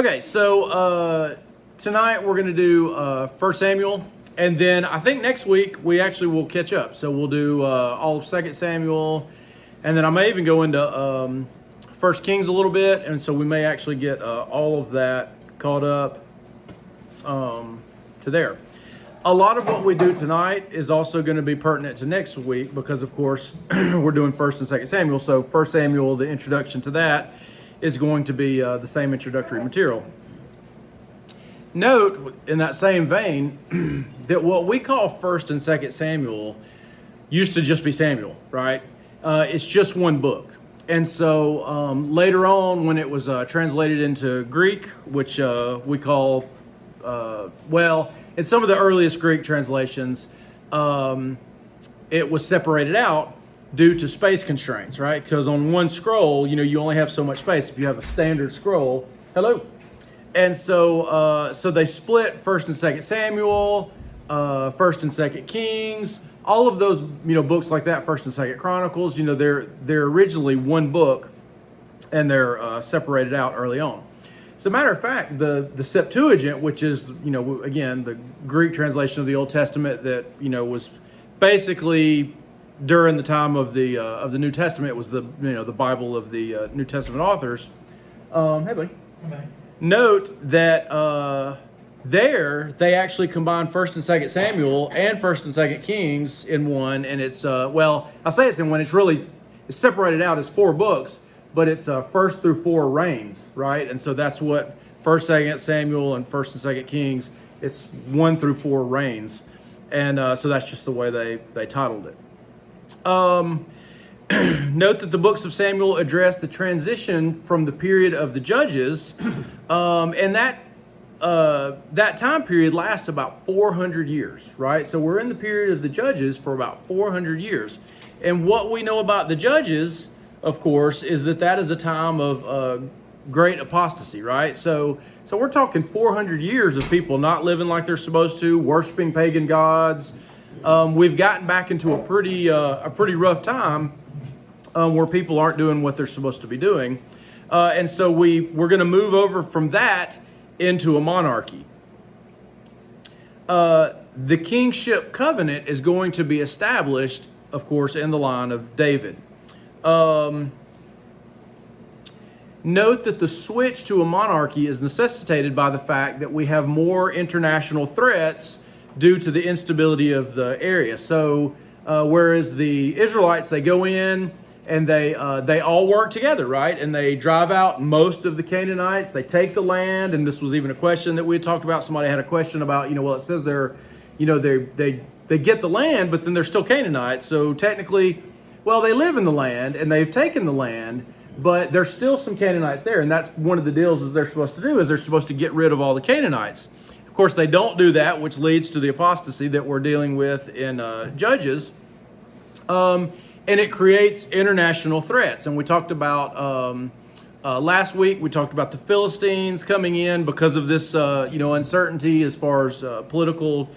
Okay, so tonight we're going to do 1 Samuel, and then I think next week we actually will catch up. So we'll do all of 2 Samuel, and then I may even go into 1 Kings a little bit, and so we may actually get all of that caught up to there. A lot of what we do tonight is also going to be pertinent to next week because, of course, we're doing 1 and 2 Samuel. So 1 Samuel, the introduction to that, is going to be the same introductory material. Note, in that same vein, that what we call 1 and 2 Samuel used to just be Samuel, right? It's just one book. And so later on, when it was translated into Greek, which we call, in some of the earliest Greek translations, it was separated out due to space constraints, right? Because on one scroll, you only have so much space. If you have a standard scroll, and so they split 1 and 2 Samuel, 1 and 2 Kings, all of those books like that, 1 and 2 Chronicles. They're originally one book, and they're separated out early on. As a matter of fact, the Septuagint, which is again the Greek translation of the Old Testament that was basically during the time of the New Testament, it was the the Bible of the New Testament authors. Hey, buddy. Okay. Note that there they actually combine 1 and 2 Samuel and 1 and 2 Kings in one, and it's I say it's in one. It's separated out as 4 books, but it's 1 through 4 reigns, right? And so that's what 1, 2 Samuel and 1 and 2 Kings. It's 1 through 4 reigns, and so that's just the way they titled it. Note that the books of Samuel address the transition from the period of the judges, and that time period lasts about 400 years, right? So we're in the period of the judges for about 400 years. And what we know about the judges, of course, is that is a time of great apostasy, right? So we're talking 400 years of people not living like they're supposed to, worshiping pagan gods. We've gotten back into a pretty rough time where people aren't doing what they're supposed to be doing, and so we're going to move over from that into a monarchy. The kingship covenant is going to be established, of course, in the line of David. Note that the switch to a monarchy is necessitated by the fact that we have more international threats due to the instability of the area. So whereas the Israelites, they go in and they all work together, right? And they drive out most of the Canaanites. They take the land, and this was even a question that we had talked about. Somebody had a question about, it says they're, they get the land, but then they're still Canaanites. So technically, they live in the land and they've taken the land, but there's still some Canaanites there. And that's one of the deals is they're supposed to do is they're supposed to get rid of all the Canaanites. Of course, they don't do that, which leads to the apostasy that we're dealing with in Judges. And it creates international threats. And we talked about, last week, we talked about the Philistines coming in because of this, uncertainty as far as political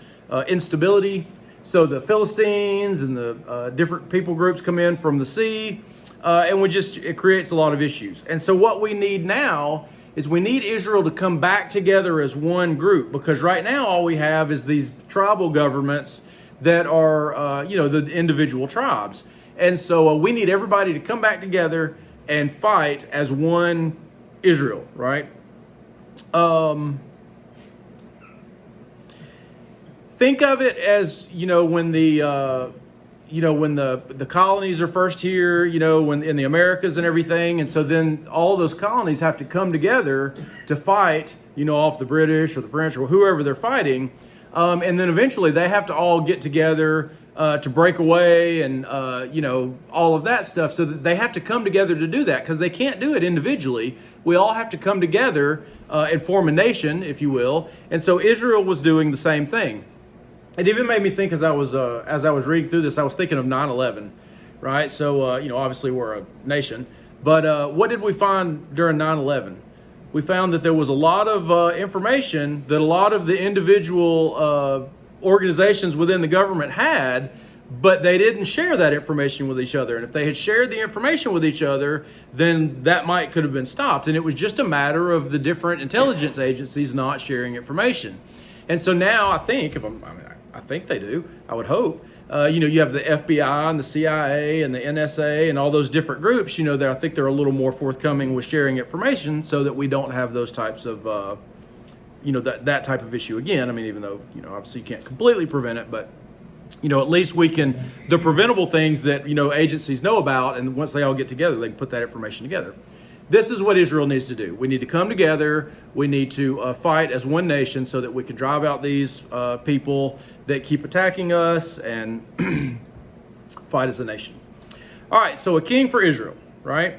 instability. So the Philistines and the different people groups come in from the sea, and it creates a lot of issues. And so what we need now is we need Israel to come back together as one group, because right now all we have is these tribal governments that are, the individual tribes. And so we need everybody to come back together and fight as one Israel, right? Think of it as, when the colonies are first here, when in the Americas and everything. And so then all those colonies have to come together to fight, off the British or the French or whoever they're fighting. And then eventually they have to all get together to break away and, all of that stuff. So that they have to come together to do that because they can't do it individually. We all have to come together and form a nation, if you will. And so Israel was doing the same thing. It even made me think as I was reading through this, I was thinking of 9/11, right? So, obviously we're a nation. But what did we find during 9/11? We found that there was a lot of information that a lot of the individual organizations within the government had, but they didn't share that information with each other. And if they had shared the information with each other, then that could have been stopped. And it was just a matter of the different intelligence agencies not sharing information. And so now I think, I think they do, I would hope, you have the FBI and the CIA and the NSA and all those different groups, that I think they're a little more forthcoming with sharing information so that we don't have those types of, that type of issue again. I mean, even though, obviously you can't completely prevent it, but at least we can, the preventable things that, agencies know about, and once they all get together, they can put that information together. This is what Israel needs to do. We need to come together. We need to fight as one nation so that we can drive out these people that keep attacking us and fight as a nation. All right, so a king for Israel, right?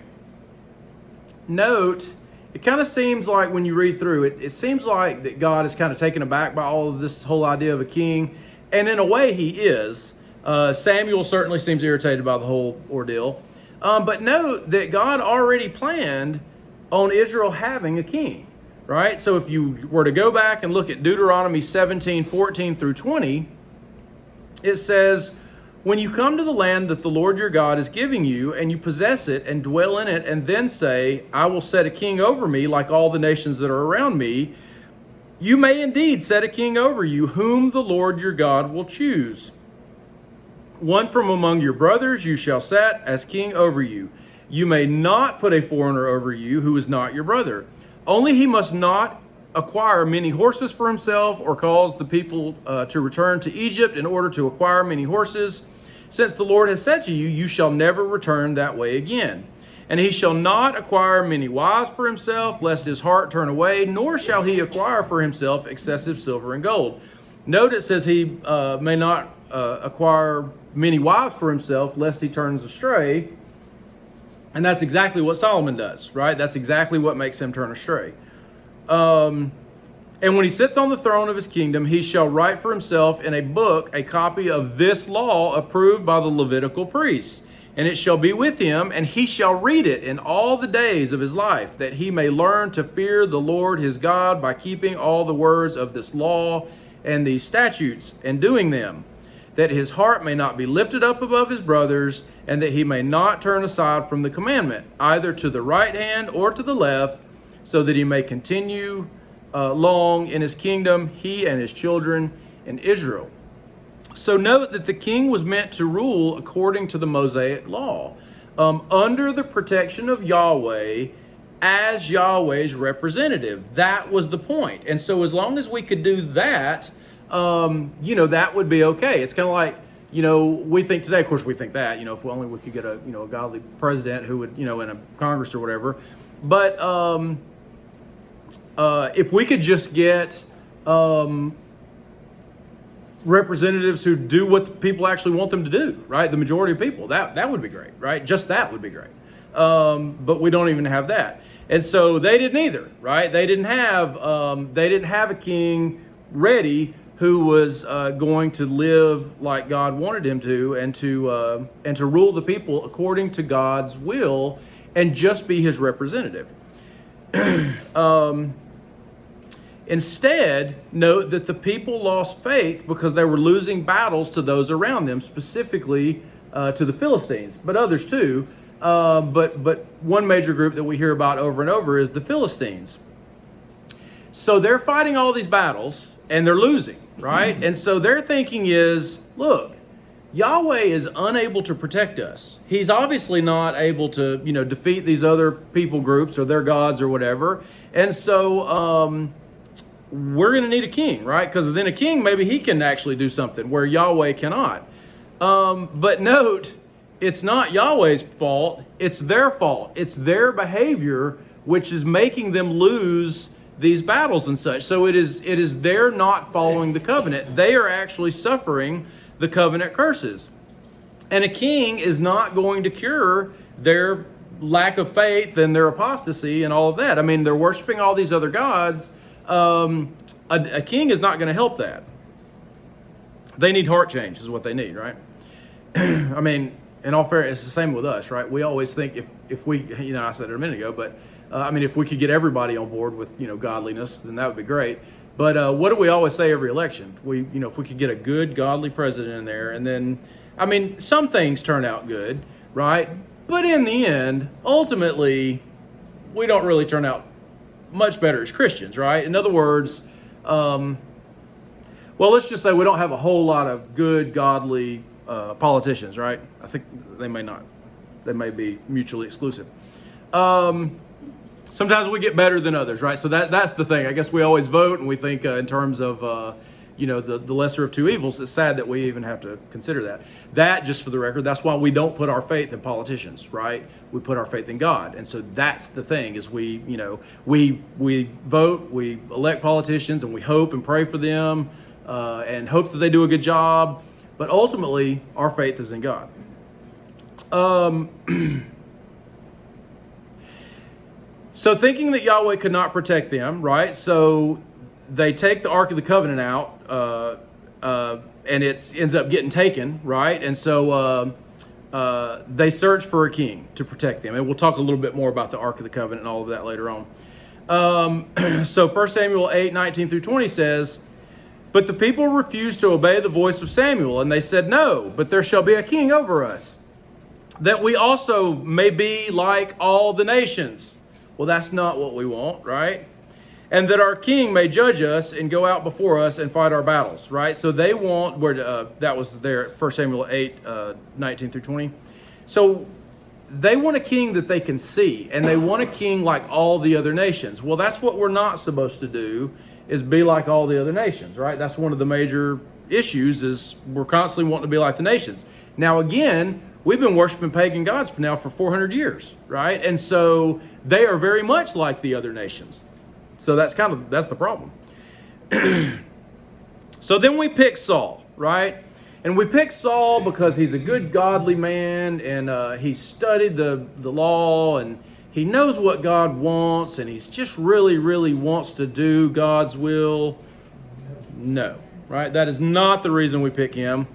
Note, it kind of seems like when you read through it, it seems like that God is kind of taken aback by all of this whole idea of a king. And in a way, he is. Samuel certainly seems irritated by the whole ordeal. But note that God already planned on Israel having a king, right? So if you were to go back and look at Deuteronomy 17:14 through 20, it says, when you come to the land that the Lord your God is giving you, and you possess it and dwell in it, and then say, I will set a king over me like all the nations that are around me, you may indeed set a king over you, whom the Lord your God will choose. One from among your brothers you shall set as king over you. You may not put a foreigner over you who is not your brother. Only he must not acquire many horses for himself, or cause the people to return to Egypt in order to acquire many horses. Since the Lord has said to you, you shall never return that way again. And he shall not acquire many wives for himself, lest his heart turn away, nor shall he acquire for himself excessive silver and gold. Note it says he may not acquire many wives for himself, lest he turns astray. And that's exactly what Solomon does, right? That's exactly what makes him turn astray. And when he sits on the throne of his kingdom, he shall write for himself in a book a copy of this law approved by the Levitical priests. And it shall be with him, and he shall read it in all the days of his life, that he may learn to fear the Lord his God by keeping all the words of this law and these statutes and doing them, that his heart may not be lifted up above his brothers, and that he may not turn aside from the commandment, either to the right hand or to the left, so that he may continue long in his kingdom, he and his children in Israel. So note that the king was meant to rule according to the Mosaic law, under the protection of Yahweh as Yahweh's representative. That was the point. And so as long as we could do that, that would be okay. It's kind of like, we think today, of course we think that, if only we could get a godly president who would, in a Congress or whatever. But if we could just get representatives who do what the people actually want them to do, right? The majority of people, that would be great, right? Just that would be great. But we don't even have that. And so they didn't either, right? They didn't have a king ready who was going to live like God wanted him to, and to rule the people according to God's will and just be his representative. Instead, note that the people lost faith because they were losing battles to those around them, specifically to the Philistines, but others too. But one major group that we hear about over and over is the Philistines. So they're fighting all these battles and they're losing, right? And so their thinking is, look, Yahweh is unable to protect us. He's obviously not able to, defeat these other people groups or their gods or whatever. And so we're going to need a king, right? Because then a king, maybe he can actually do something where Yahweh cannot. But note, it's not Yahweh's fault. It's their fault. It's their behavior which is making them lose these battles and such. So it is their not following the covenant. They are actually suffering the covenant curses. And a king is not going to cure their lack of faith and their apostasy and all of that. I mean, they're worshiping all these other gods. A king is not going to help that. They need heart change is what they need, right? I mean, in all fairness, it's the same with us, right? We always think if we, I said it a minute ago, but if we could get everybody on board with, godliness, then that would be great. But what do we always say every election? If we could get a good, godly president in there, and then I mean, some things turn out good, right? But in the end, ultimately, we don't really turn out much better as Christians, right? In other words, well, let's just say we don't have a whole lot of good, godly politicians, right? I think they may not. They may be mutually exclusive. Sometimes we get better than others, right? So that's the thing. I guess we always vote and we think in terms of, the lesser of two evils. It's sad that we even have to consider that. That, just for the record, that's why we don't put our faith in politicians, right? We put our faith in God. And so that's the thing is we vote, we elect politicians, and we hope and pray for them and hope that they do a good job. But ultimately, our faith is in God. So thinking that Yahweh could not protect them, right? So they take the Ark of the Covenant out, and it ends up getting taken, right? And so they search for a king to protect them. And we'll talk a little bit more about the Ark of the Covenant and all of that later on. So 1 Samuel 8:19-20 says, "But the people refused to obey the voice of Samuel, and they said, 'No, but there shall be a king over us, that we also may be like all the nations.'" Well, that's not what we want, right? "And that our king may judge us and go out before us and fight our battles," right? So they want, that was there, 1 Samuel 8:19-20. So they want a king that they can see, and they want a king like all the other nations. Well, that's what we're not supposed to do, is be like all the other nations, right? That's one of the major issues, is we're constantly wanting to be like the nations. Now, again, we've been worshiping pagan gods for 400 years, right? And so they are very much like the other nations. So that's the problem. So then we pick Saul, right? And we pick Saul because he's a good, godly man, and he studied the law, and he knows what God wants, and he's just really, really wants to do God's will. No, right? That is not the reason we pick him.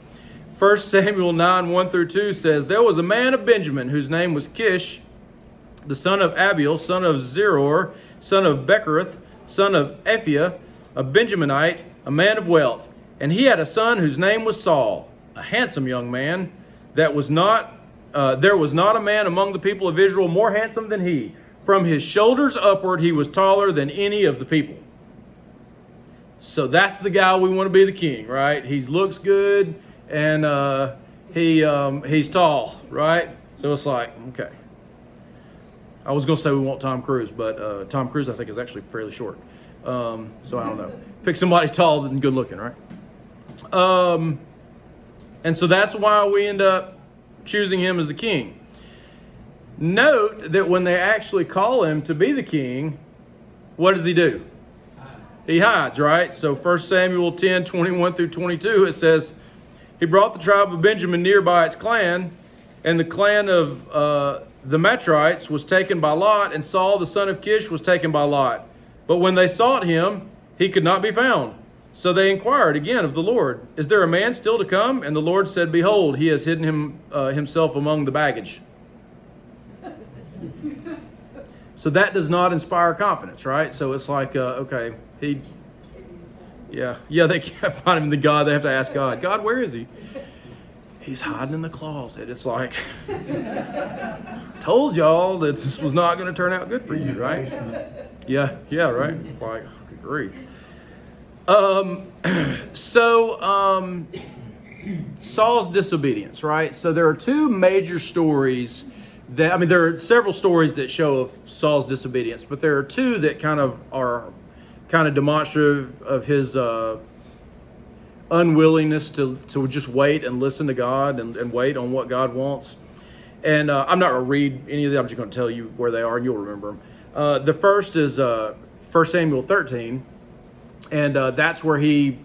1 Samuel 9:1-2 says, "There was a man of Benjamin whose name was Kish, the son of Abiel, son of Zeror, son of Bechorath, son of Ephiah, a Benjaminite, a man of wealth. And he had a son whose name was Saul, a handsome young man. There was not a man among the people of Israel more handsome than he. From his shoulders upward, he was taller than any of the people." So that's the guy we want to be the king, right? He looks good, and he's tall, right? So it's like, okay. I was going to say we want Tom Cruise, but Tom Cruise, I think, is actually fairly short. So I don't know. Pick somebody tall and good looking, right? And so that's why we end up choosing him as the king. Note that when they actually call him to be the king, what does he do? He hides, right? So 1 Samuel 10:21-22, it says, "He brought the tribe of Benjamin near by its clan, and the clan of the Matrites was taken by Lot, and Saul the son of Kish was taken by Lot. But when they sought him, he could not be found. So they inquired again of the Lord, 'Is there a man still to come?' And the Lord said, 'Behold, he has hidden himself among the baggage.'" So that does not inspire confidence, right? So it's like, okay, they can't find him. They have to ask God, "God, where is he?" "He's hiding in the closet." It's like, told y'all that this was not going to turn out good for you, right? Yeah, right? It's like, oh, good grief. Saul's disobedience, right? So there are two major stories there are several stories that show of Saul's disobedience, but there are two that are demonstrative of his unwillingness to just wait and listen to God and wait on what God wants. And I'm not going to read any of them. I'm just going to tell you where they are, and you'll remember them. The first is 1 Samuel 13, and that's where he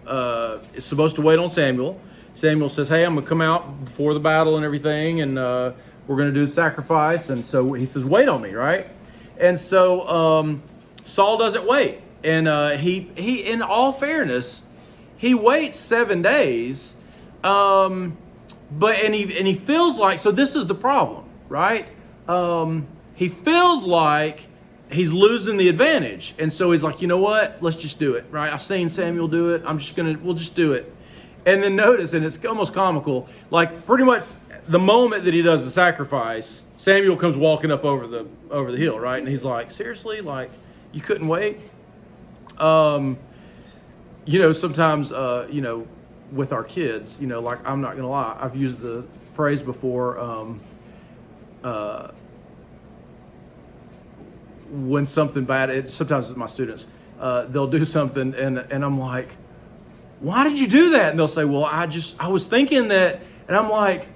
is supposed to wait on Samuel. Samuel says, "Hey, I'm going to come out before the battle and everything, and we're going to do the sacrifice." And so he says, "Wait on me," right? And so Saul doesn't wait. And he, in all fairness, he waits 7 days, but he feels like, so this is the problem, right? He feels like he's losing the advantage, and so he's like, you know what? Let's just do it, right? I've seen Samuel do it. We'll just do it. And then notice, and it's almost comical, like pretty much the moment that he does the sacrifice, Samuel comes walking up over the hill, right? And he's like, seriously, like you couldn't wait? Sometimes, with our kids, like I'm not gonna lie, I've used the phrase before, when something bad, sometimes with my students, they'll do something and I'm like, why did you do that? And they'll say, well, I was thinking that, and I'm like,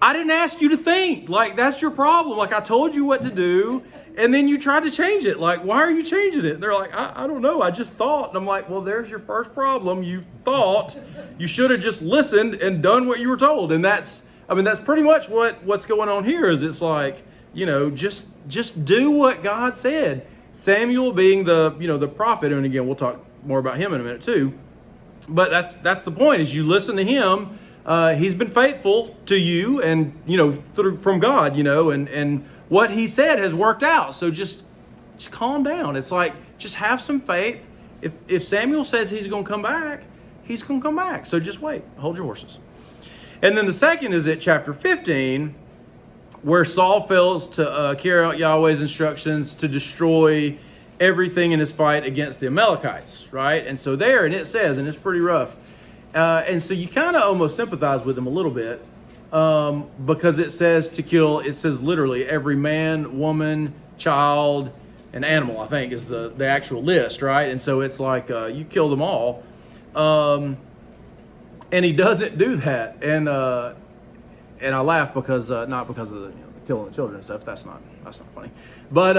I didn't ask you to think. Like, that's your problem. Like, I told you what to do, and then you tried to change it. Like, why are you changing it? And they're like, I don't know. I just thought. And I'm like, well, there's your first problem. You thought. You should have just listened and done what you were told. And that's pretty much what's going on here is it's like, just do what God said. Samuel being the prophet, and again, we'll talk more about him in a minute too. But that's the point, is you listen to him. He's been faithful to you and, from God, and what he said has worked out. So just calm down. It's like, just have some faith. If Samuel says he's going to come back, he's going to come back. So just wait, hold your horses. And then the second is at chapter 15, where Saul fails to carry out Yahweh's instructions to destroy everything in his fight against the Amalekites, right? And so there, and it says, and it's pretty rough, and so you kind of almost sympathize with him a little bit, because it says literally every man, woman, child, and animal, I think, is the actual list, right? And so it's like, you kill them all. And he doesn't do that. And I laugh because, not because of the killing the children and stuff, that's not funny. But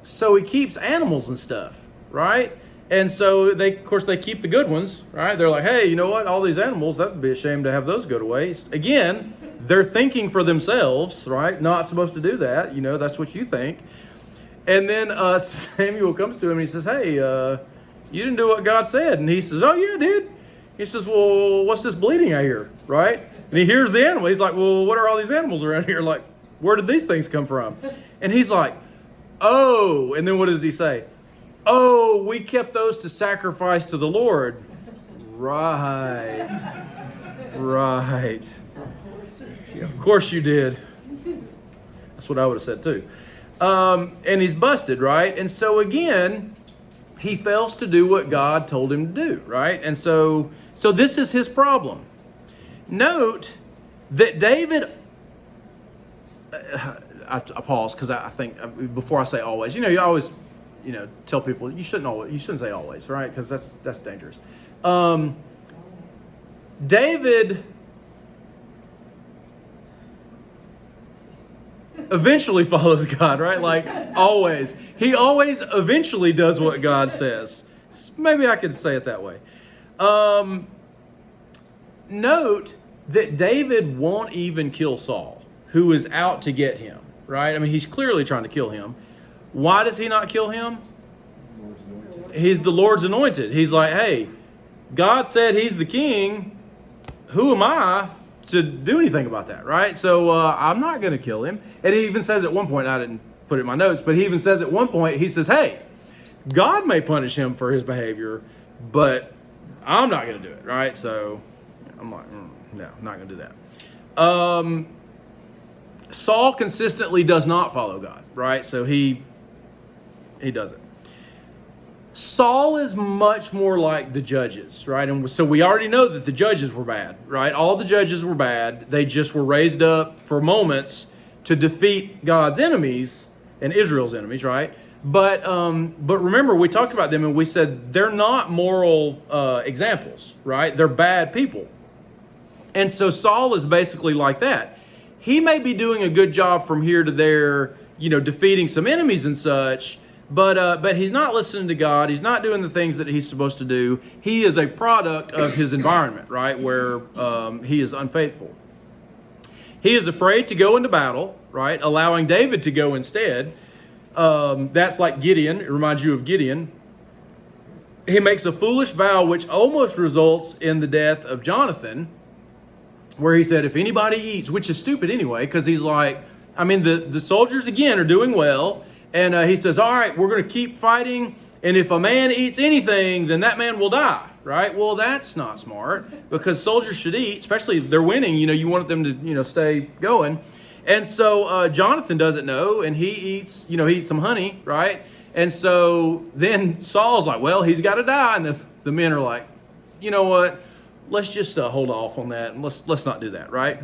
so he keeps animals and stuff, right? And so they keep the good ones, right? They're like, hey, you know what? All these animals, that would be a shame to have those go to waste. Again, they're thinking for themselves, right? Not supposed to do that. That's what you think. And then Samuel comes to him and he says, hey, you didn't do what God said. And he says, oh, yeah, I did. He says, well, what's this bleeding I hear, right? And he hears the animal. He's like, well, what are all these animals around here? Like, where did these things come from? And he's like, oh. And then what does he say? Oh, we kept those to sacrifice to the Lord. Right. Yeah, of course you did. That's what I would have said too. And he's busted, right? And so again, he fails to do what God told him to do, right? And so this is his problem. Note that David, I pause because I think before I say always, you always, tell people you shouldn't say always, right? Because that's dangerous. David eventually follows God, right? Like always. He always eventually does what God says. Maybe I could say it that way. Note that David won't even kill Saul, who is out to get him, right? I mean, he's clearly trying to kill him. Why does he not kill him? He's the Lord's anointed. He's like, hey, God said he's the king. Who am I to do anything about that, right? So I'm not going to kill him. And he even says at one point, I didn't put it in my notes, but he even says at one point, he says, hey, God may punish him for his behavior, but I'm not going to do it, right? So I'm like, no, I'm not going to do that. Saul consistently does not follow God, right? So he doesn't. Saul is much more like the judges, right? And so we already know that the judges were bad, right? All the judges were bad. They just were raised up for moments to defeat God's enemies and Israel's enemies, right? But remember, we talked about them and we said they're not moral examples, right? They're bad people. And so Saul is basically like that. He may be doing a good job from here to there, defeating some enemies and such, but he's not listening to God. He's not doing the things that he's supposed to do. He is a product of his environment, right, where he is unfaithful. He is afraid to go into battle, right, allowing David to go instead. That's like Gideon. It reminds you of Gideon. He makes a foolish vow which almost results in the death of Jonathan, where he said, if anybody eats, which is stupid anyway, because he's like, the soldiers again are doing well. And he says, all right, we're going to keep fighting. And if a man eats anything, then that man will die, right? Well, that's not smart because soldiers should eat, especially if they're winning. You want them to, stay going. And so Jonathan doesn't know, and he eats some honey, right? And so then Saul's like, well, he's got to die. And the men are like, you know what? Let's just hold off on that, and let's not do that, right?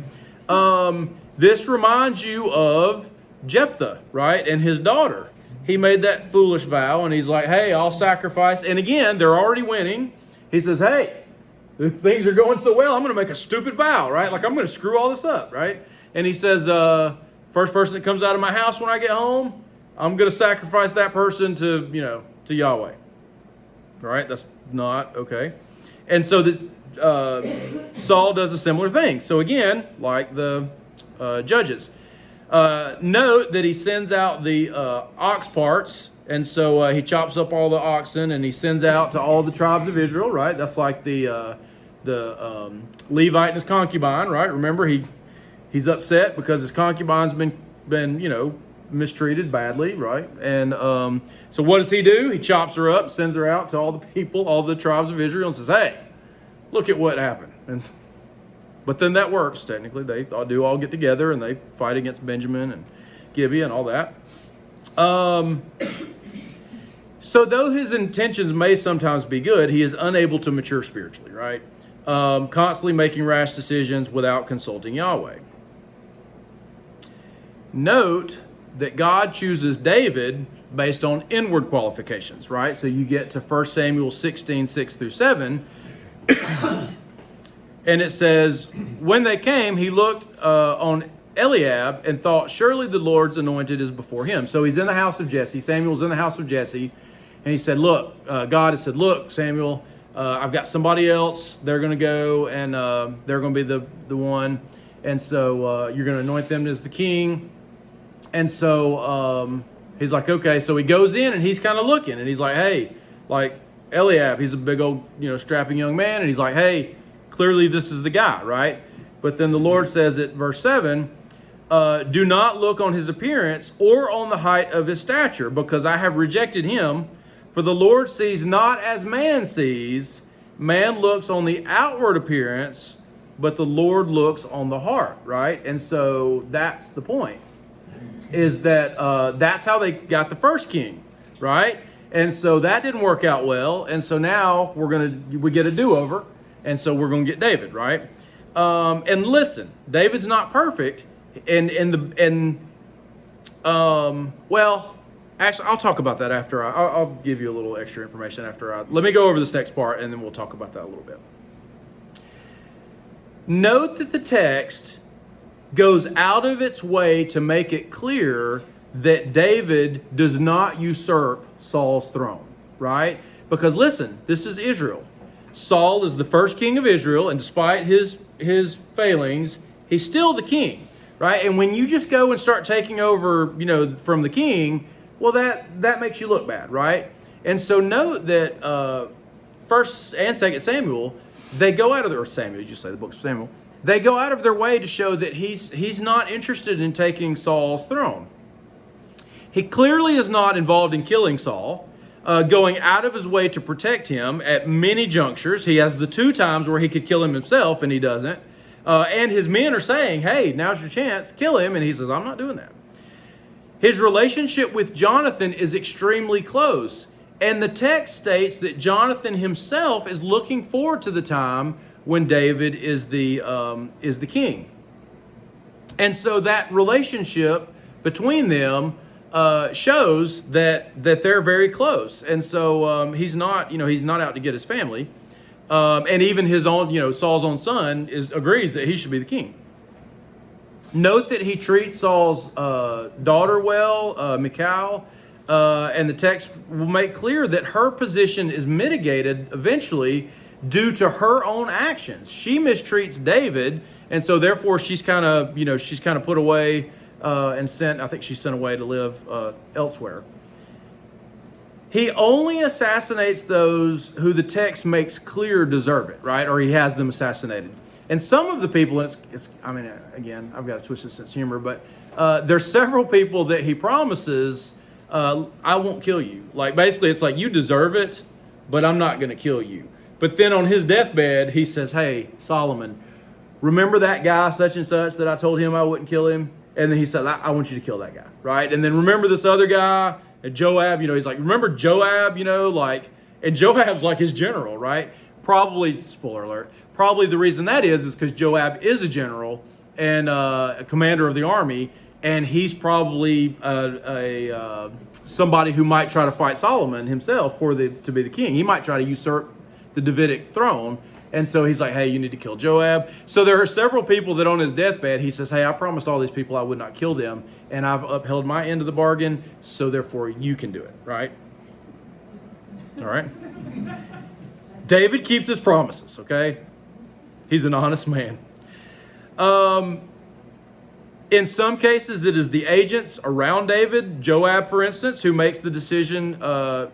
This reminds you of Jephthah, right? And his daughter. He made that foolish vow, and he's like, hey, I'll sacrifice. And again, they're already winning. He says, hey, if things are going so well, I'm going to make a stupid vow, right? Like, I'm going to screw all this up, right? And he says, first person that comes out of my house when I get home, I'm going to sacrifice that person to Yahweh. Right? That's not okay. And so Saul does a similar thing. So again, like the judges. Note that he sends out the ox parts, and so he chops up all the oxen, and he sends out to all the tribes of Israel, right? That's like the Levite and his concubine, right? Remember, he's upset because his concubine's been mistreated badly, right? And so what does he do? He chops her up, sends her out to all the people, all the tribes of Israel, and says, hey, look at what happened. But then that works, technically. They do all get together, and they fight against Benjamin and Gibeah and all that. So though his intentions may sometimes be good, he is unable to mature spiritually, right? Constantly making rash decisions without consulting Yahweh. Note that God chooses David based on inward qualifications, right? So you get to 1 Samuel 16, 6 through 7, and it says, when they came, he looked on Eliab and thought, surely the Lord's anointed is before him. So he's in the house of Jesse. Samuel's in the house of Jesse. And he said, look, God has said, look, Samuel, I've got somebody else. They're going to go, and they're going to be the one. And so you're going to anoint them as the king. And so he's like, okay. So he goes in, and he's kind of looking. And he's like, hey, like Eliab, he's a big old, strapping young man. And he's like, hey, clearly this is the guy, right? But then the Lord says at verse 7, do not look on his appearance or on the height of his stature, because I have rejected him. For the Lord sees not as man sees. Man looks on the outward appearance, but the Lord looks on the heart, right? And so that's the point, is that that's how they got the first king, right? And so that didn't work out well. And so now we get a do-over. And so we're going to get David, right? And listen, David's not perfect. Well, actually, I'll talk about that after I'll give you a little extra information after let me go over this next part, and then we'll talk about that a little bit. Note that the text goes out of its way to make it clear that David does not usurp Saul's throne, right? Because listen, this is Israel. Saul is the first king of Israel, and despite his failings, he's still the king, right? And when you just go and start taking over, from the king, well, that makes you look bad, right? And so note that 1st and 2nd Samuel, they go out of their Samuel, you just say the book of Samuel. They go out of their way to show that he's not interested in taking Saul's throne. He clearly is not involved in killing Saul. Going out of his way to protect him at many junctures. He has the 2 times where he could kill him himself, and he doesn't. And his men are saying, hey, now's your chance, kill him. And he says, I'm not doing that. His relationship with Jonathan is extremely close. And the text states that Jonathan himself is looking forward to the time when David is the king. And so that relationship between them shows that they're very close. And so he's not out to get his family. And even his own, Saul's own son agrees that he should be the king. Note that he treats Saul's daughter well, Michal, and the text will make clear that her position is mitigated eventually due to her own actions. She mistreats David, and so therefore she's kind of put away and sent. I think she's sent away to live elsewhere. He only assassinates those who the text makes clear deserve it, right? Or he has them assassinated. And some of the people, again, I've got a twisted sense of humor, but there's several people that he promises, I won't kill you. Like, basically, it's like, you deserve it, but I'm not going to kill you. But then on his deathbed, he says, hey, Solomon, remember that guy such and such that I told him I wouldn't kill him? And then he said, I want you to kill that guy, right? And then remember this other guy, and Joab, he's like, remember Joab, and Joab's like his general, right? Probably, spoiler alert, probably the reason that is because Joab is a general and a commander of the army, and he's probably somebody who might try to fight Solomon himself to be the king. He might try to usurp the Davidic throne. And so he's like, hey, you need to kill Joab. So there are several people that on his deathbed, he says, hey, I promised all these people I would not kill them, and I've upheld my end of the bargain, so therefore you can do it, right? All right? David keeps his promises, okay? He's an honest man. In some cases, it is the agents around David, Joab, for instance, who makes the decision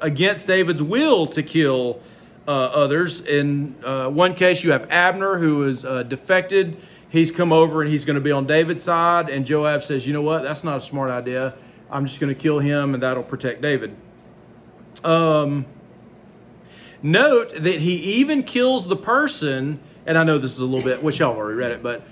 against David's will to kill others. In one case, you have Abner, who is defected. He's come over and he's going to be on David's side. And Joab says, you know what? That's not a smart idea. I'm just going to kill him, and that'll protect David. Note that he even kills the person, and I know this is a little bit, which y'all already read it, but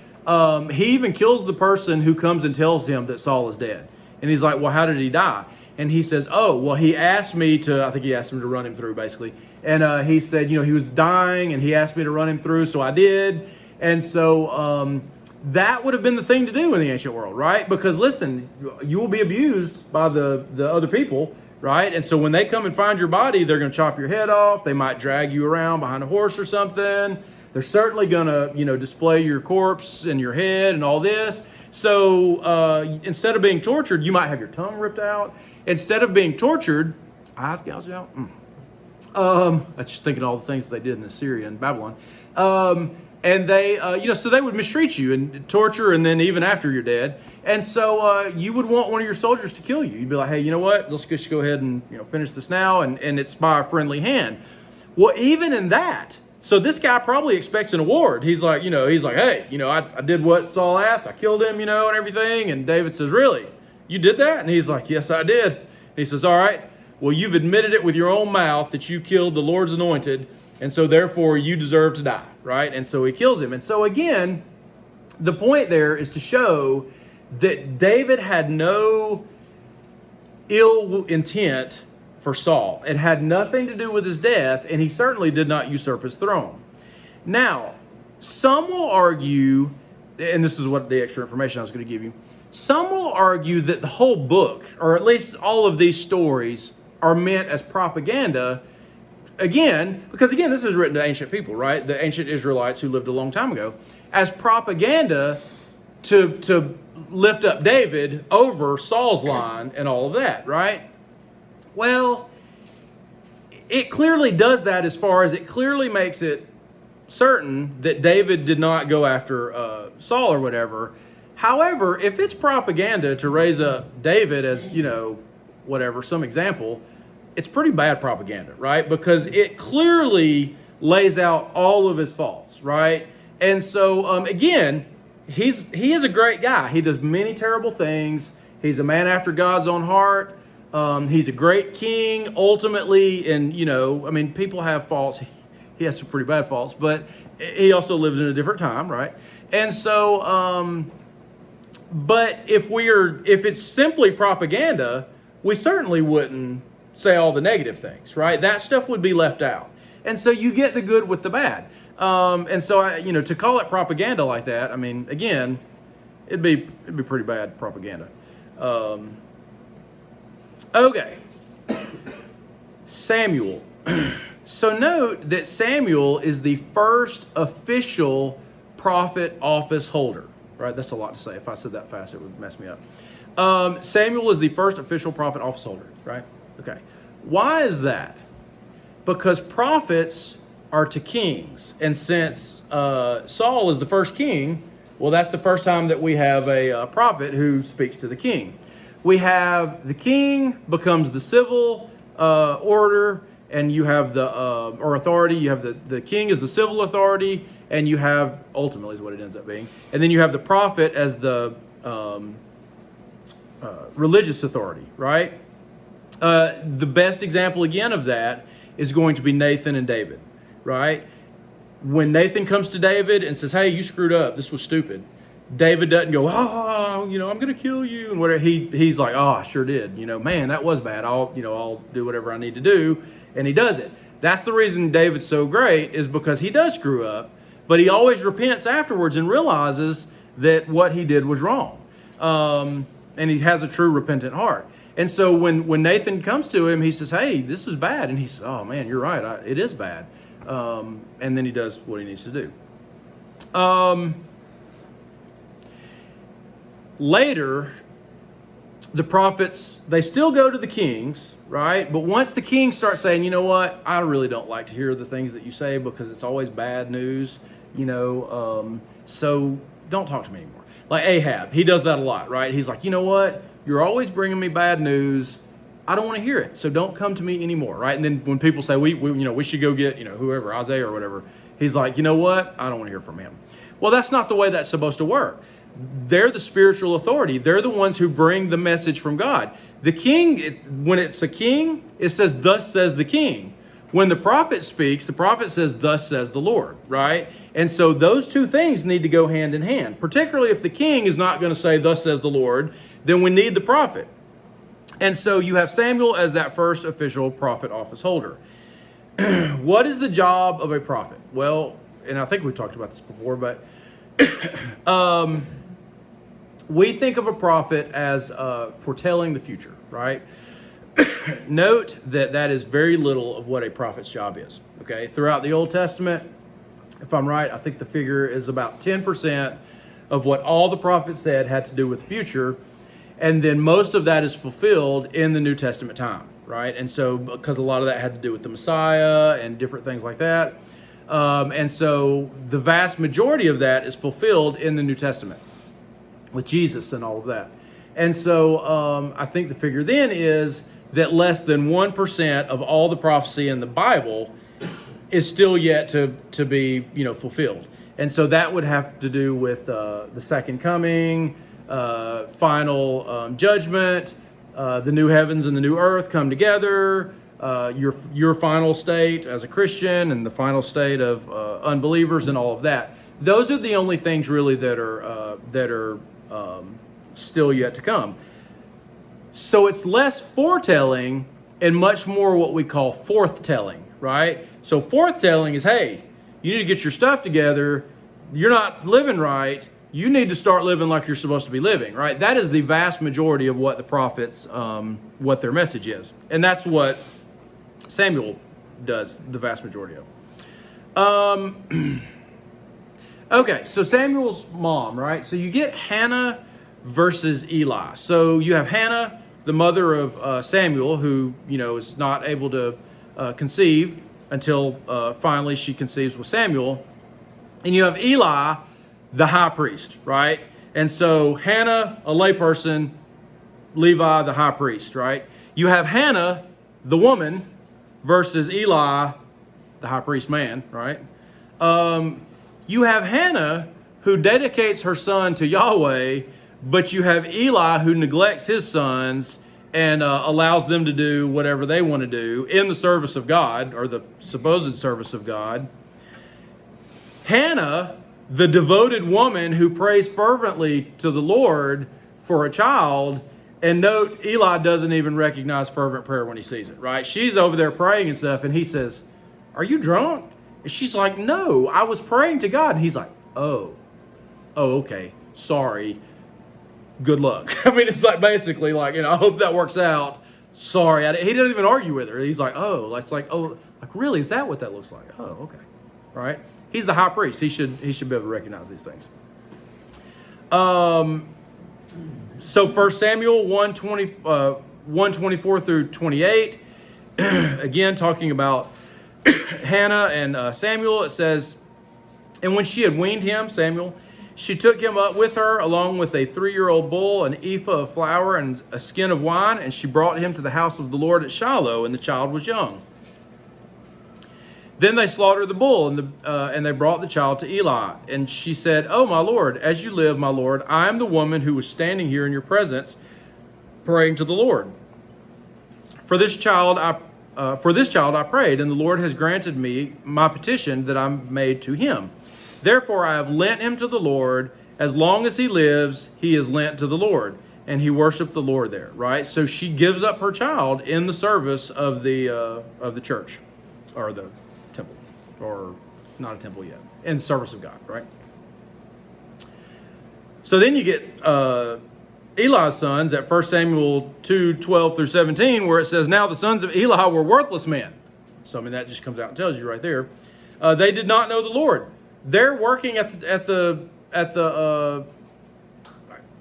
he even kills the person who comes and tells him that Saul is dead. And he's like, well, how did he die? And he says, oh, well, he asked me to, I think he asked him to run him through, basically. And he said, he was dying, and he asked me to run him through, so I did. And so that would have been the thing to do in the ancient world, right? Because, listen, you will be abused by the other people, right? And so when they come and find your body, they're going to chop your head off. They might drag you around behind a horse or something. They're certainly going to, display your corpse and your head and all this. So instead of being tortured, you might have your tongue ripped out. Instead of being tortured, eyes gouged out. I'm just thinking of all the things they did in Assyria and Babylon. And they, so they would mistreat you and torture, and then even after you're dead. And so you would want one of your soldiers to kill you. You'd be like, hey, you know what? Let's just go ahead and finish this now, and it's by a friendly hand. Well, even in that, so this guy probably expects an award. He's like, hey, I did what Saul asked. I killed him, and everything. And David says, really? You did that? And he's like, yes, I did. And he says, all right, well, you've admitted it with your own mouth that you killed the Lord's anointed, and so therefore you deserve to die, right? And so he kills him. And so again, the point there is to show that David had no ill intent for Saul. It had nothing to do with his death, and he certainly did not usurp his throne. Now, some will argue, and this is what the extra information I was going to give you, some will argue that the whole book, or at least all of these stories, are meant as propaganda, because this is written to ancient people, right? The ancient Israelites who lived a long time ago, as propaganda to lift up David over Saul's line and all of that, right? Well, it clearly does that as far as it clearly makes it certain that David did not go after Saul or whatever. However, if it's propaganda to raise up David as, some example, it's pretty bad propaganda, right? Because it clearly lays out all of his faults, right? And so, again, he is a great guy. He does many terrible things. He's a man after God's own heart. He's a great king, ultimately, and, people have faults. He has some pretty bad faults, but he also lived in a different time, right? And so, but if it's simply propaganda, we certainly wouldn't say all the negative things, right? That stuff would be left out. And so you get the good with the bad. And so, to call it propaganda like that, again, it'd be pretty bad propaganda. Okay. Samuel. So note that Samuel is the first official prophet office holder, right? That's a lot to say. If I said that fast, it would mess me up. Samuel is the first official prophet office holder, right? Okay. Why is that? Because prophets are to kings. And since Saul is the first king, well, that's the first time that we have a prophet who speaks to the king. We have the king becomes the civil order, and you have the or authority. You have the king as the civil authority, and you have, ultimately is what it ends up being, and then you have the prophet as the religious authority, right? The best example again of that is going to be Nathan and David. right? When Nathan comes to David and says, hey, you screwed up, this was stupid, David doesn't go, I'm going to kill you, and whatever. He's like, oh, I sure did. Man, that was bad. I'll do whatever I need to do, and he does it. That's the reason David's so great, is because he does screw up, but he always repents afterwards and realizes that what he did was wrong, and he has a true repentant heart. And so when Nathan comes to him, he says, hey, this is bad, and he says, oh man, you're right, it is bad, and then he does what he needs to do. Later, the prophets, they still go to the kings, right? But once the kings start saying, you know what, I really don't like to hear the things that you say because it's always bad news, so don't talk to me anymore. Like Ahab, he does that a lot, right? He's like, you know what, you're always bringing me bad news. I don't want to hear it, so don't come to me anymore, right? And then when people say, we should go get, whoever, Isaiah or whatever, he's like, you know what, I don't want to hear from him. Well, that's not the way that's supposed to work. They're the spiritual authority. They're the ones who bring the message from God. The king, when it's a king, it says, thus says the king. When the prophet speaks, the prophet says, thus says the Lord, right? And so those two things need to go hand in hand. Particularly if the king is not going to say, thus says the Lord, then we need the prophet. And so you have Samuel as that first official prophet office holder. What is the job of a prophet? Well, and I think we talked about this before, but we think of a prophet as foretelling the future, right? Note that is very little of what a prophet's job is, okay? Throughout the Old Testament, if I'm right, I think the figure is about 10% of what all the prophets said had to do with future, and then most of that is fulfilled in the New Testament time, right? And so, because a lot of that had to do with the Messiah and different things like that, and so the vast majority of that is fulfilled in the New Testament with Jesus and all of that. And so I think the figure then is that less than 1% of all the prophecy in the Bible is still yet to be fulfilled. And so that would have to do with the second coming, final judgment, the new heavens and the new earth come together, your final state as a Christian and the final state of unbelievers and all of that. Those are the only things really that are still yet to come. So it's less foretelling and much more what we call forthtelling, right? So forthtelling is, hey, you need to get your stuff together. You're not living right. You need to start living like you're supposed to be living, right? That is the vast majority of what the prophets, what their message is. And that's what Samuel does the vast majority of. Okay, so Samuel's mom, right? So you get Hannah versus Eli. So you have Hannah, the mother of Samuel, who, is not able to conceive until finally she conceives with Samuel. And you have Eli, the high priest, right? And so Hannah, a layperson, Levi, the high priest, right? You have Hannah, the woman, versus Eli, the high priest man, right? You have Hannah, who dedicates her son to Yahweh, but you have Eli, who neglects his sons and allows them to do whatever they want to do in the service of God, or the supposed service of God. Hannah, the devoted woman who prays fervently to the Lord for a child, and note, Eli doesn't even recognize fervent prayer when he sees it, right? She's over there praying and stuff, and he says, are you drunk? And she's like, no, I was praying to God. And he's like, oh, okay, sorry, good luck. I mean, it's like basically like, I hope that works out. Sorry, he doesn't even argue with her. He's like, really, is that what that looks like? Oh, okay, right? He's the high priest. He should be able to recognize these things. So 1 Samuel 1:24 through 28, again talking about Hannah and Samuel, it says, and when she had weaned him, Samuel, she took him up with her along with a 3-year-old bull, an ephah of flour, and a skin of wine, and she brought him to the house of the Lord at Shiloh, and the child was young. Then they slaughtered the bull, and they brought the child to Eli. And she said, oh, my Lord, as you live, my Lord, I am the woman who was standing here in your presence, praying to the Lord. For this child I For this child I prayed, and the Lord has granted me my petition that I made to him. Therefore I have lent him to the Lord. As long as he lives, he is lent to the Lord." And he worshiped the Lord there, right? So she gives up her child in the service of the church, or the temple, or not a temple yet, in service of God, right? So then you get Eli's sons at 1 Samuel 2:12 through 17, where it says, "Now the sons of Eli were worthless men." So I mean that just comes out and tells you right there. They did not know the Lord. They're working at the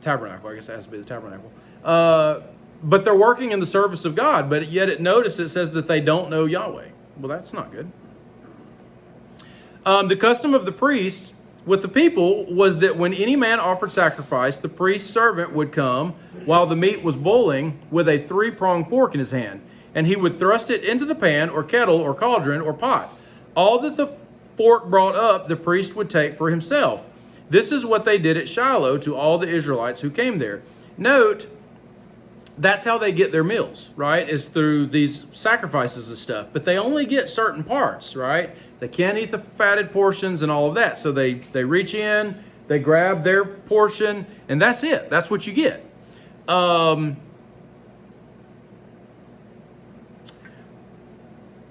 tabernacle. I guess it has to be the tabernacle. But they're working in the service of God. But yet it says that they don't know Yahweh. Well, that's not good. The custom of the priest with the people was that when any man offered sacrifice, the priest's servant would come while the meat was boiling with a 3-pronged fork in his hand, and he would thrust it into the pan or kettle or cauldron or pot. All that the fork brought up, the priest would take for himself. This is what they did at Shiloh to all the Israelites who came there. Note, that's how they get their meals, right? Is through these sacrifices and stuff. But they only get certain parts, right? They can't eat the fatted portions and all of that. So they reach in, they grab their portion, and that's it. That's what you get.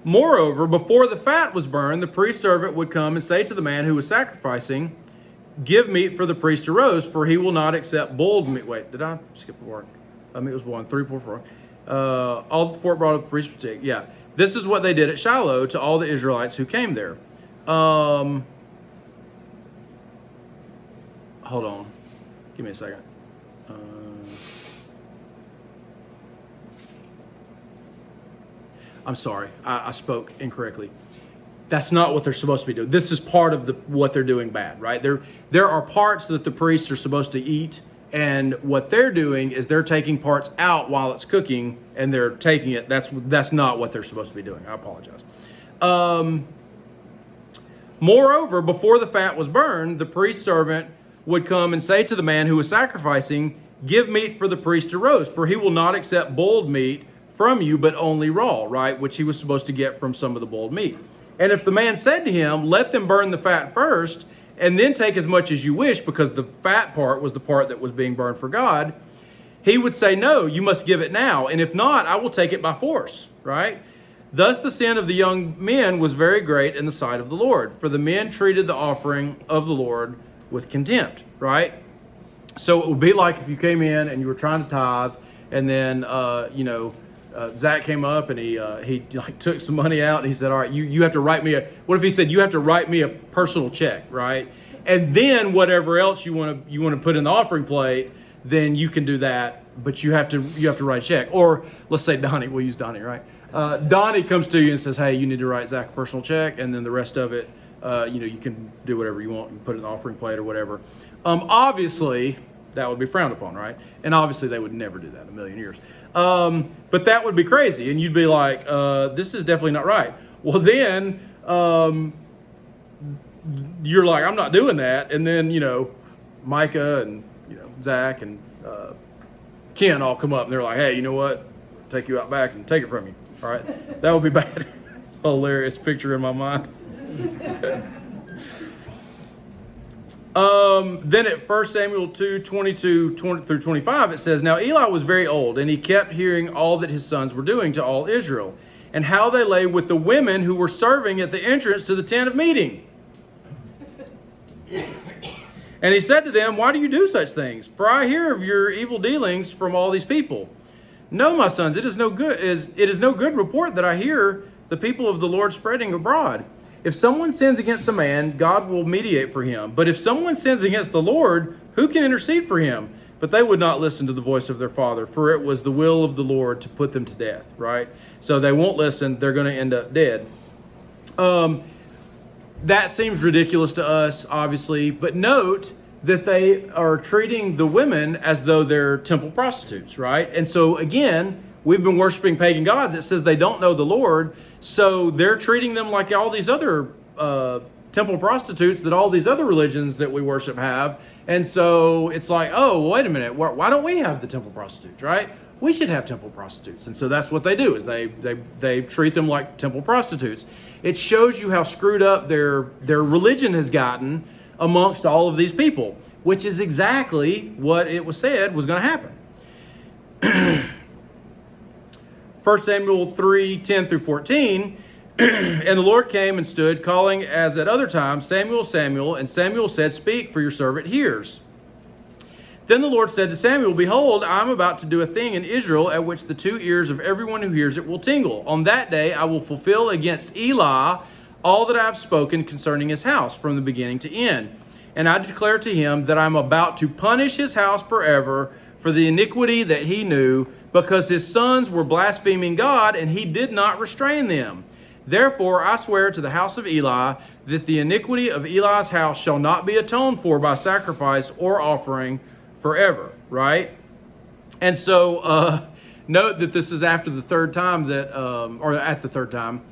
Moreover, before the fat was burned, the priest servant would come and say to the man who was sacrificing, "Give meat for the priest to roast, for he will not accept boiled meat." Wait, did I skip the word? Meat was boiled, 3, 4, 4. All the fork brought up the priest would take. Yeah. This is what they did at Shiloh to all the Israelites who came there. Hold on. Give me a second. I'm sorry. I spoke incorrectly. That's not what they're supposed to be doing. This is part of what they're doing bad, right? There are parts that the priests are supposed to eat, and what they're doing is they're taking parts out while it's cooking, and they're taking it. That's not what they're supposed to be doing. I apologize. Moreover, before the fat was burned, the priest servant would come and say to the man who was sacrificing, "Give meat for the priest to roast, for he will not accept boiled meat from you, but only raw," right? Which he was supposed to get from some of the boiled meat. And if the man said to him, "Let them burn the fat first, and then take as much as you wish," because the fat part was the part that was being burned for God, he would say, "No, you must give it now. And if not, I will take it by force," right? Thus the sin of the young men was very great in the sight of the Lord, for the men treated the offering of the Lord with contempt, right? So it would be like if you came in and you were trying to tithe, and then, Zach came up and he took some money out and he said, "All right, you have to write me what if he said, "You have to write me a personal check," right? And then whatever else you want to put in the offering plate, then you can do that, but you have to write a check. Or let's say Donnie, we'll use Donnie, right? Donnie comes to you and says, "Hey, you need to write Zach a personal check," and then the rest of it, you can do whatever you want. You can put it in the offering plate or whatever. Obviously, that would be frowned upon, right? And obviously they would never do that in a million years. But that would be crazy. And you'd be like, this is definitely not right. Well, then you're like, "I'm not doing that." And then, Micah and, Zach and Ken all come up and they're like, "Hey, you know what? I'll take you out back and take it from you." All right. That would be bad. It's a hilarious picture in my mind. Then at 1 Samuel 2:22 through 25, it says, "Now Eli was very old, and he kept hearing all that his sons were doing to all Israel, and how they lay with the women who were serving at the entrance to the tent of meeting. And he said to them, 'Why do you do such things? For I hear of your evil dealings from all these people. No, my sons, it is no good report that I hear the people of the Lord spreading abroad. If someone sins against a man, God will mediate for him. But if someone sins against the Lord, who can intercede for him?' But they would not listen to the voice of their father, for it was the will of the Lord to put them to death," right? So they won't listen. They're going to end up dead. That seems ridiculous to us, obviously. But note that they are treating the women as though they're temple prostitutes, right? And so again, we've been worshiping pagan gods. It says they don't know the Lord. So they're treating them like all these other temple prostitutes that all these other religions that we worship have. And so it's like, oh, wait a minute. Why don't we have the temple prostitutes, right? we should have temple prostitutes. And so that's what they do, is they treat them like temple prostitutes. It shows you how screwed up their religion has gotten amongst all of these people, which is exactly what it was said was going to happen. 1 Samuel 3:10 through 14, and the Lord came and stood, calling as at other times, Samuel, Samuel, and Samuel said, Speak, for your servant hears. Then the Lord said to Samuel, Behold, I am about to do a thing in Israel at which the two ears of everyone who hears it will tingle. On that day I will fulfill against Eli all that I have spoken concerning his house from the beginning to end. And I declare to him that I am about to punish his house forever for the iniquity that he knew, because his sons were blaspheming God, and he did not restrain them. Therefore I swear to the house of Eli that the iniquity of Eli's house shall not be atoned for by sacrifice or offering forever, right? And so note that this is after the third time that, or at the third time,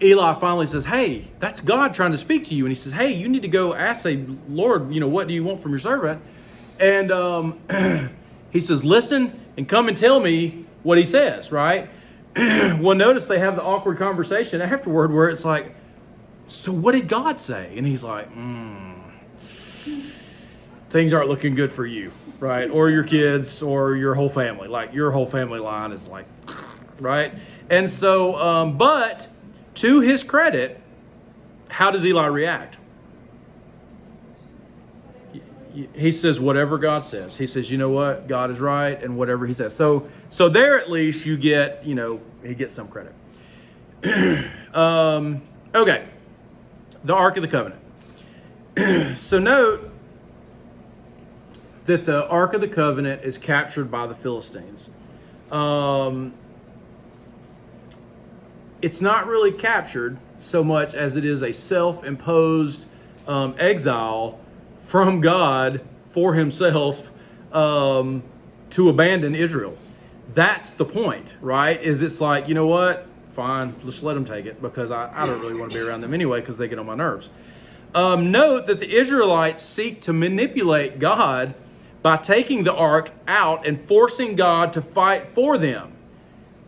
Eli finally says, hey, that's God trying to speak to you. And he says, hey, you need to go ask, say, Lord, what do you want from your servant? And he says, listen and come and tell me what he says, right? Well, notice they have the awkward conversation afterward where it's like, so what did God say? And he's like, things aren't looking good for you, right? Or your kids or your whole family. Like your whole family line is like, right? And so, but to his credit, how does Eli react? He says whatever God says. He says, you know what? God is right, and whatever he says. So there at least you get, he gets some credit. Okay. The Ark of the Covenant. So note that the Ark of the Covenant is captured by the Philistines. It's not really captured so much as it is a self-imposed exile from God for himself to abandon Israel. That's the point, right? Is it's like, you know what? Fine, just let them take it, because I don't really want to be around them anyway, because they get on my nerves. Note that the Israelites seek to manipulate God by taking the ark out and forcing God to fight for them.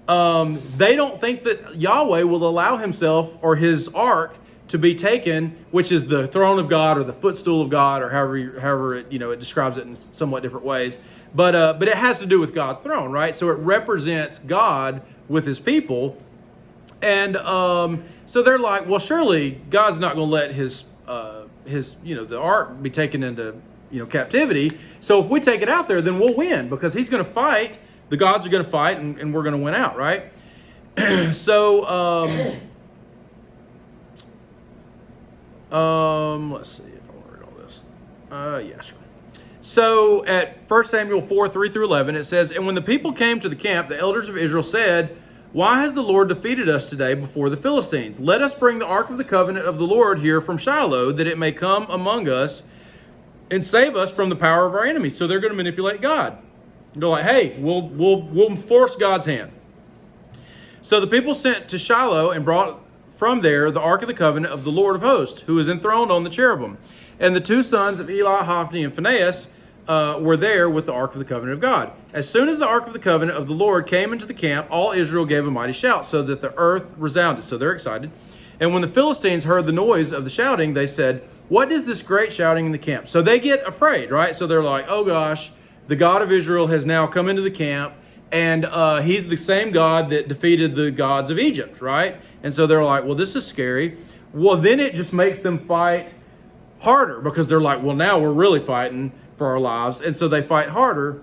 They don't think that Yahweh will allow himself or his ark to be taken, which is the throne of God or the footstool of God, or however it, it describes it in somewhat different ways. But it has to do with God's throne, right? So it represents God with his people. And so they're like, well, surely God's not going to let his the ark be taken into captivity. So if we take it out there, then we'll win, because he's going to fight. The gods are going to fight, and we're going to win out, right? So let's see if I want to read all this. Yeah, sure. So at 1 Samuel 4:3 through 11, it says, And when the people came to the camp, the elders of Israel said, Why has the Lord defeated us today before the Philistines? Let us bring the ark of the covenant of the Lord here from Shiloh, that it may come among us and save us from the power of our enemies. So they're going to manipulate God. They're like, hey, we'll force God's hand. So the people sent to Shiloh and brought from there the ark of the covenant of the Lord of hosts, who is enthroned on the cherubim. And the two sons of Eli, Hophni, and Phinehas were there with the ark of the covenant of God. As soon as the ark of the covenant of the Lord came into the camp, all Israel gave a mighty shout, so that the earth resounded. So they're excited. And when the Philistines heard the noise of the shouting, they said, What is this great shouting in the camp? So they get afraid, right? So they're like, oh gosh, the God of Israel has now come into the camp, and he's the same God that defeated the gods of Egypt, right? And so they're like, well, this is scary. Well, then it just makes them fight harder, because they're like, well, now we're really fighting for our lives. And so they fight harder,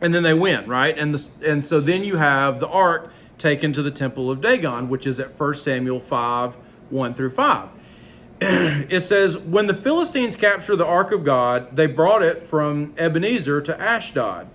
and then they win, right? And so then you have the ark taken to the temple of Dagon, which is at 1 Samuel 5:1 through 5. It says, when the Philistines captured the ark of God, they brought it from Ebenezer to Ashdod.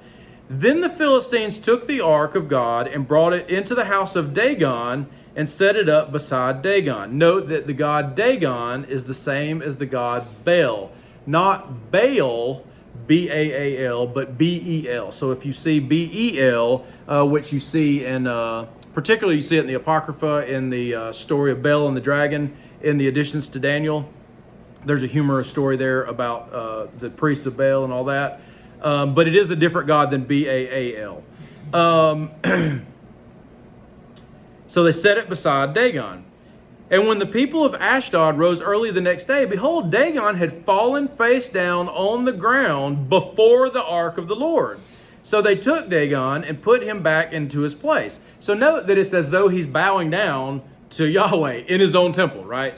Then the Philistines took the ark of God and brought it into the house of Dagon and set it up beside Dagon. Note that the god Dagon is the same as the god Baal. Not Baal, B-A-A-L, but B-E-L. So if you see B-E-L, which you see in, particularly you see it in the Apocrypha, in the story of Baal and the dragon, in the additions to Daniel, there's a humorous story there about the priests of Baal and all that. But it is a different god than B-A-A-L. So they set it beside Dagon. And when the people of Ashdod rose early the next day, behold, Dagon had fallen face down on the ground before the ark of the Lord. So they took Dagon and put him back into his place. So note that it's as though he's bowing down to Yahweh in his own temple, right?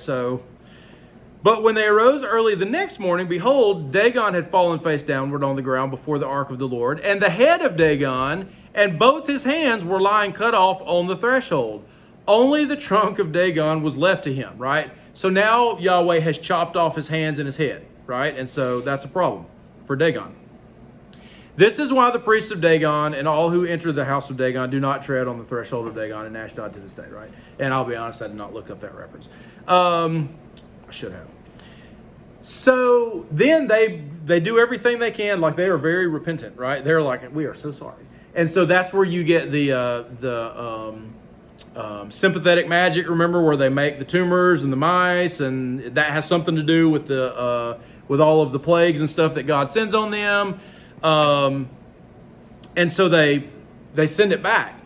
But when they arose early the next morning, behold, Dagon had fallen face downward on the ground before the ark of the Lord, and the head of Dagon and both his hands were lying cut off on the threshold. Only the trunk of Dagon was left to him, right? So now Yahweh has chopped off his hands and his head, right? And so that's a problem for Dagon. This is why the priests of Dagon and all who enter the house of Dagon do not tread on the threshold of Dagon in Ashdod to this day, right? And I'll be honest, I did not look up that reference. I should have. So then they do everything they can, like they are very repentant, right? They're like, we are so sorry. And so that's where you get the sympathetic magic, remember, where they make the tumors and the mice, and that has something to do with with all of the plagues and stuff that God sends on them. And so they send it back.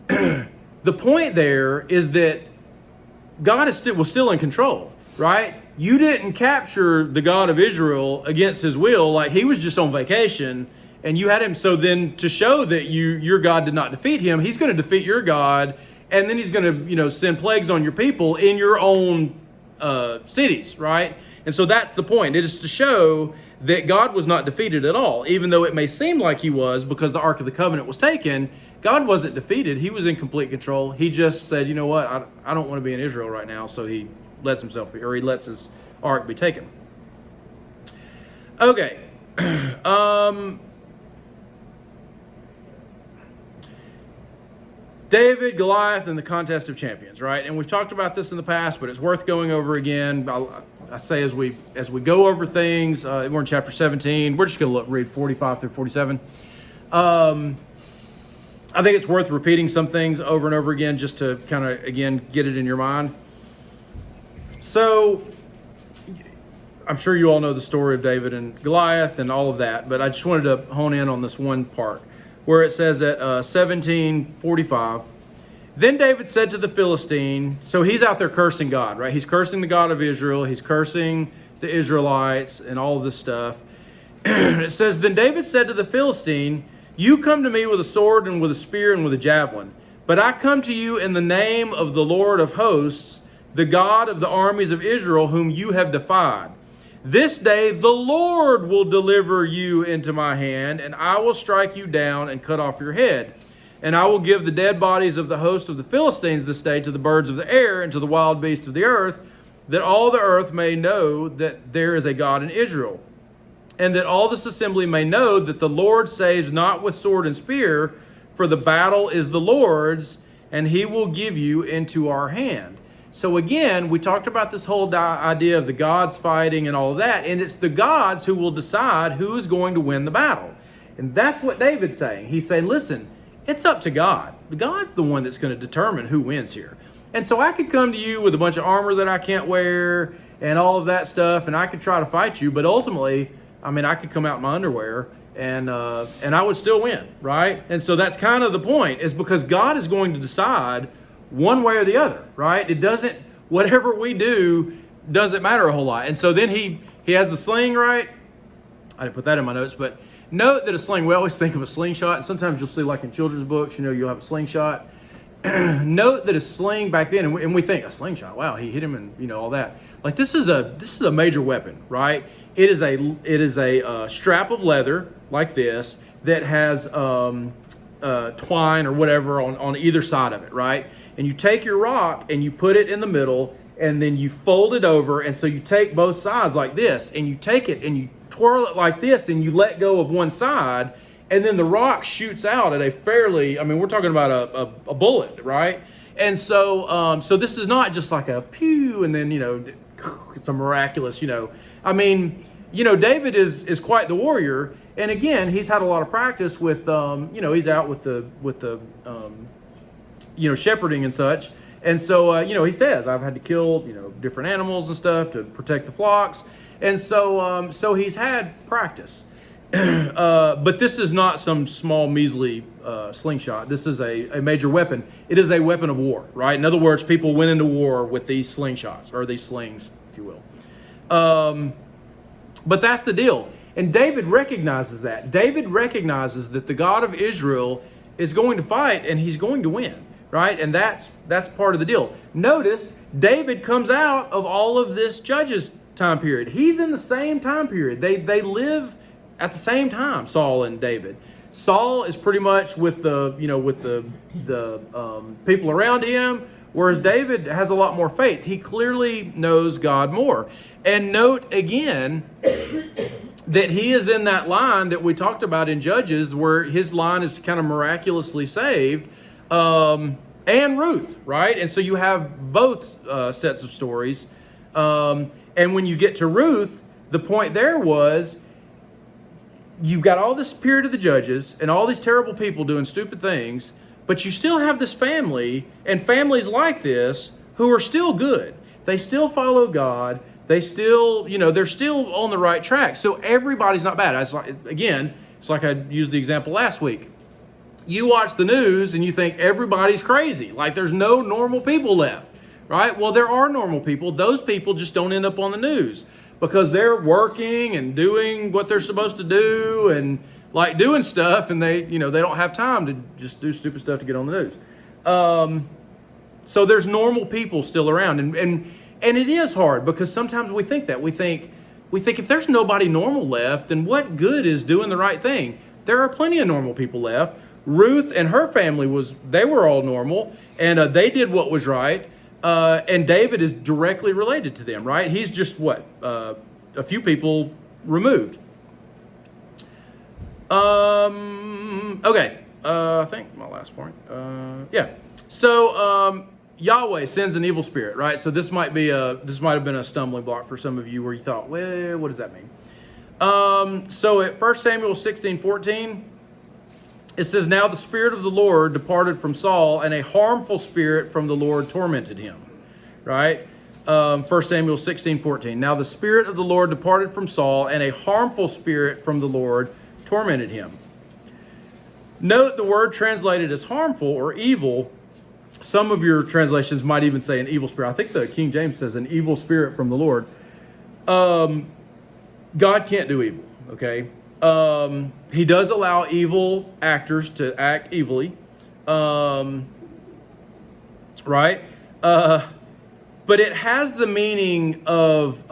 The point there is that God was still in control, right? You didn't capture the God of Israel against his will, like he was just on vacation, and you had him. So then to show that your God did not defeat him, he's going to defeat your God, and then he's going to, send plagues on your people in your own cities, right? And so that's the point. It is to show that God was not defeated at all, even though it may seem like he was because the Ark of the Covenant was taken. God wasn't defeated. He was in complete control. He just said, you know what, I don't want to be in Israel right now, so he lets his ark be taken. Okay. David, Goliath, and the contest of champions, right? And we've talked about this in the past, but it's worth going over again. I say as we go over things, we're in chapter 17. We're just going to read 45 through 47. I think it's worth repeating some things over and over again just to kind of, again, get it in your mind. So I'm sure you all know the story of David and Goliath and all of that, but I just wanted to hone in on this one part where it says at 17:45, then David said to the Philistine, so he's out there cursing God, right? He's cursing the God of Israel. He's cursing the Israelites and all of this stuff. It says, then David said to the Philistine, you come to me with a sword and with a spear and with a javelin, but I come to you in the name of the Lord of hosts, the God of the armies of Israel, whom you have defied. This day the Lord will deliver you into my hand, and I will strike you down and cut off your head. And I will give the dead bodies of the host of the Philistines this day to the birds of the air and to the wild beasts of the earth, that all the earth may know that there is a God in Israel, and that all this assembly may know that the Lord saves not with sword and spear, for the battle is the Lord's, and he will give you into our hand. So again, we talked about this whole idea of the gods fighting and all of that, and it's the gods who will decide who is going to win the battle. And that's what David's saying. He's saying, listen, it's up to God. God's the one that's going to determine who wins here. And so I could come to you with a bunch of armor that I can't wear and all of that stuff, and I could try to fight you, but ultimately, I could come out in my underwear and I would still win, right? And so that's kind of the point, is because God is going to decide one way or the other, right? It doesn't, whatever we do doesn't matter a whole lot. And so then he has the sling, right? I didn't put that in my notes, but note that a sling, we always think of a slingshot, and sometimes you'll see, like in children's books, you'll have a slingshot. Note that a sling back then, and we think a slingshot, wow, he hit him and all that. Like this is a major weapon, right? It is a strap of leather like this that has twine or whatever on either side of it, right? And you take your rock and you put it in the middle, and then you fold it over, and so you take both sides like this, and you take it and you twirl it like this, and you let go of one side, and then the rock shoots out at a fairly, we're talking about a bullet, right? And so so this is not just like a pew and then it's a miraculous, David is quite the warrior, and again, he's had a lot of practice with he's out with the shepherding and such. And so he says, I've had to kill different animals and stuff to protect the flocks. And so he's had practice. But this is not some small, measly slingshot. This is a major weapon. It is a weapon of war, right? In other words, people went into war with these slingshots, or these slings, if you will. But that's the deal. And David recognizes that. David recognizes that the God of Israel is going to fight, and he's going to win, right? And that's part of the deal. Notice, David comes out of all of this Judges time period. He's in the same time period. They live at the same time, Saul and David. Saul is pretty much with the people around him, whereas David has a lot more faith. He clearly knows God more. And note again that he is in that line that we talked about in Judges, where his line is kind of miraculously saved, and Ruth, right? And so you have both sets of stories. And when you get to Ruth, the point there was, you've got all this period of the Judges and all these terrible people doing stupid things, but you still have this family and families like this who are still good. They still follow God. They still, they're still on the right track. So everybody's not bad. It's like I used the example last week. You watch the news and you think everybody's crazy. Like there's no normal people left, right? Well, there are normal people. Those people just don't end up on the news, because they're working and doing what they're supposed to do and like doing stuff, and they don't have time to just do stupid stuff to get on the news. So there's normal people still around, and it is hard, because sometimes we think that we think if there's nobody normal left, then what good is doing the right thing? There are plenty of normal people left. Ruth and her family they were all normal, and they did what was right. And David is directly related to them, right? He's just a few people removed. Okay. I think my last point. Yeah. So Yahweh sends an evil spirit, right? So this might have been a stumbling block for some of you, where you thought, well, what does that mean? So at 1 Samuel 16:14, it says, "Now the Spirit of the Lord departed from Saul, and a harmful spirit from the Lord tormented him." Right? 1 Samuel 16:14. "Now the Spirit of the Lord departed from Saul, and a harmful spirit from the Lord tormented him." Note the word translated as harmful or evil. Some of your translations might even say an evil spirit. I think the King James says an evil spirit from the Lord. God can't do evil, okay? He does allow evil actors to act evilly, right? But it has the meaning of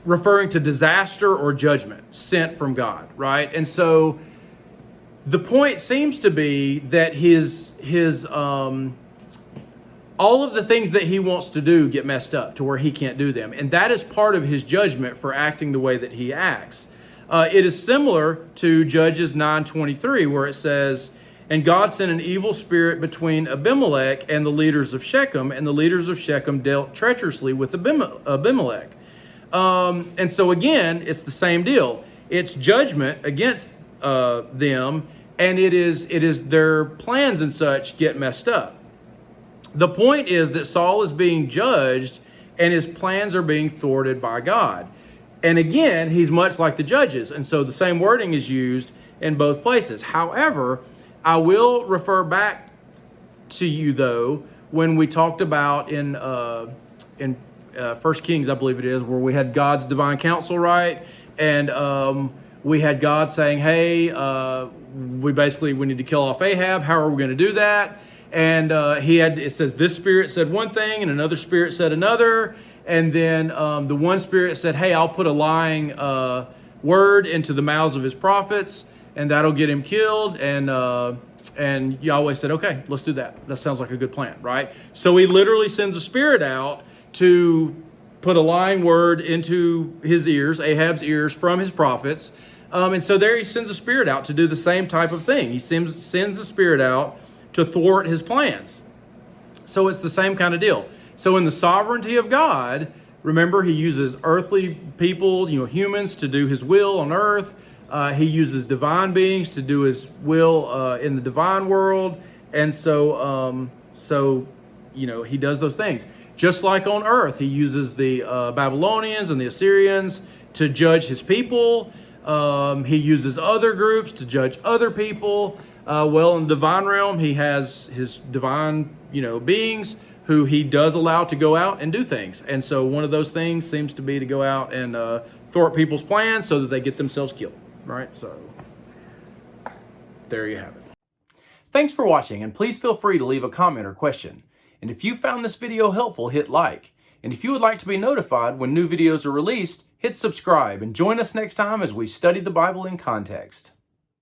referring to disaster or judgment sent from God, right? And so the point seems to be that his all of the things that he wants to do get messed up to where he can't do them. And that is part of his judgment for acting the way that he acts. It is similar to Judges 9:23, where it says, "And God sent an evil spirit between Abimelech and the leaders of Shechem, and the leaders of Shechem dealt treacherously with Abimelech." And so again, it's the same deal. It's judgment against them, and it is their plans and such get messed up. The point is that Saul is being judged, and his plans are being thwarted by God. And again, he's much like the Judges, and so the same wording is used in both places. However, I will refer back to you, though, when we talked about in 1 Kings, I believe it is, where we had God's divine counsel, right? And we had God saying, hey, we need to kill off Ahab. How are we going to do that? And it says this spirit said one thing and another spirit said another. And then the one spirit said, hey, I'll put a lying word into the mouths of his prophets, and that'll get him killed. And Yahweh said, okay, let's do that. That sounds like a good plan, right? So he literally sends a spirit out to put a lying word into his ears, Ahab's ears, from his prophets. And so there he sends a spirit out to do the same type of thing. He sends a spirit out to thwart his plans. So it's the same kind of deal. So in the sovereignty of God, remember, he uses earthly people, humans, to do his will on earth. He uses divine beings to do his will in the divine world. And so he does those things. Just like on earth, he uses the Babylonians and the Assyrians to judge his people. He uses other groups to judge other people. Well, in the divine realm, he has his divine, beings who he does allow to go out and do things. And so one of those things seems to be to go out and thwart people's plans so that they get themselves killed, right? So there you have it. Thanks for watching, and please feel free to leave a comment or question. And if you found this video helpful, hit like. And if you would like to be notified when new videos are released, hit subscribe and join us next time as we study the Bible in context.